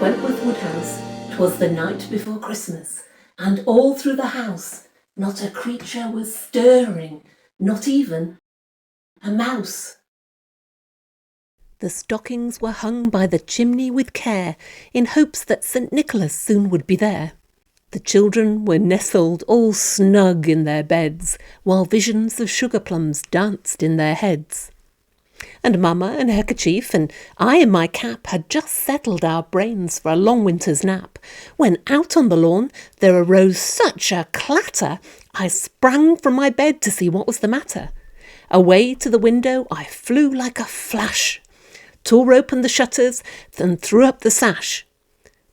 Wentworth Woodhouse, 'twas the night before Christmas, and all through the house not a creature was stirring, not even a mouse. The stockings were hung by the chimney with care, in hopes that St. Nicholas soon would be there. The children were nestled all snug in their beds, while visions of sugar plums danced in their heads. And Mamma in her kerchief and I in my cap had just settled our brains for a long winter's nap, when out on the lawn there arose such a clatter, I sprang from my bed to see what was the matter. Away to the window I flew like a flash, tore open the shutters, then threw up the sash.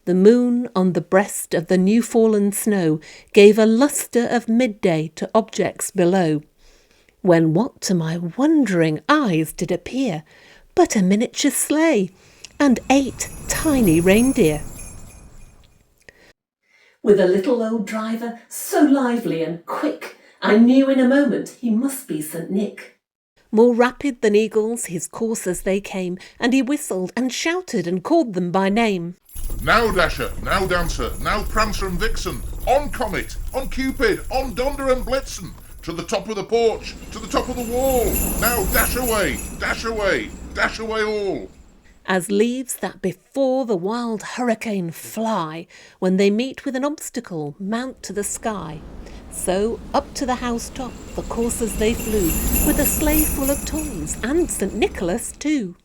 The moon on the breast of the new-fallen snow gave a lustre of midday to objects below, when what to my wondering eyes did appear but a miniature sleigh and 8 tiny reindeer. With a little old driver so lively and quick, I knew in a moment he must be St. Nick. More rapid than eagles his coursers they came, and he whistled and shouted and called them by name. Now Dasher, now Dancer, now Prancer and Vixen, on Comet, on Cupid, on Donder and Blitzen, to the top of the porch, to the top of the wall, now dash away, dash away, dash away all. As leaves that before the wild hurricane fly, when they meet with an obstacle, mount to the sky, so up to the housetop the coursers they flew, with a sleigh full of toys, and St. Nicholas too.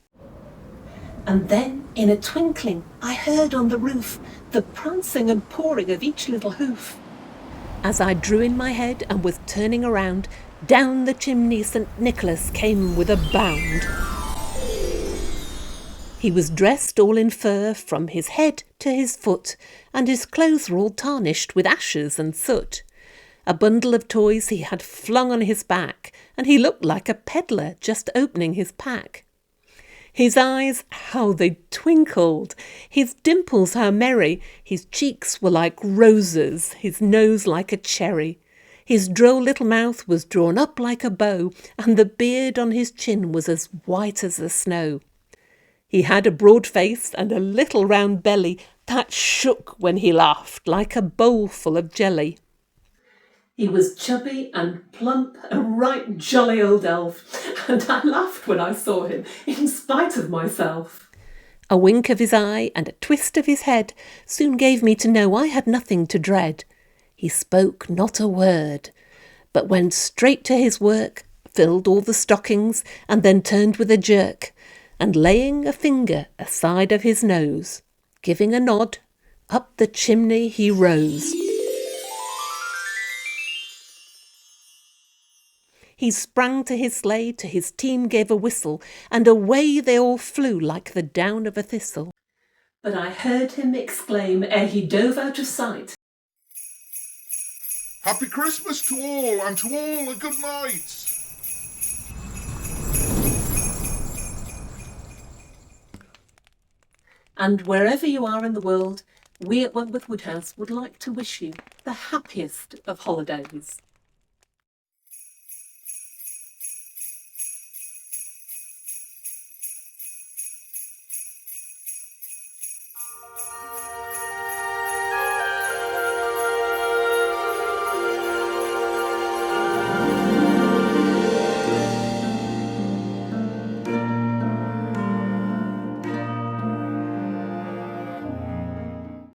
And then, in a twinkling, I heard on the roof the prancing and pawing of each little hoof. As I drew in my head and was turning around, down the chimney St. Nicholas came with a bound. He was dressed all in fur from his head to his foot, and his clothes were all tarnished with ashes and soot. A bundle of toys he had flung on his back, and he looked like a peddler just opening his pack. His eyes, how they twinkled, his dimples how merry, his cheeks were like roses, his nose like a cherry. His droll little mouth was drawn up like a bow, and the beard on his chin was as white as the snow. He had a broad face and a little round belly that shook when he laughed like a bowl full of jelly. He was chubby and plump, a right jolly old elf, and I laughed when I saw him, in spite of myself. A wink of his eye and a twist of his head soon gave me to know I had nothing to dread. He spoke not a word, but went straight to his work, filled all the stockings, and then turned with a jerk, and laying a finger aside of his nose, giving a nod, up the chimney he rose. He sprang to his sleigh, to his team gave a whistle, and away they all flew like the down of a thistle. But I heard him exclaim ere he dove out of sight, Happy Christmas to all, and to all a good night. And wherever you are in the world, we at Wentworth Woodhouse would like to wish you the happiest of holidays.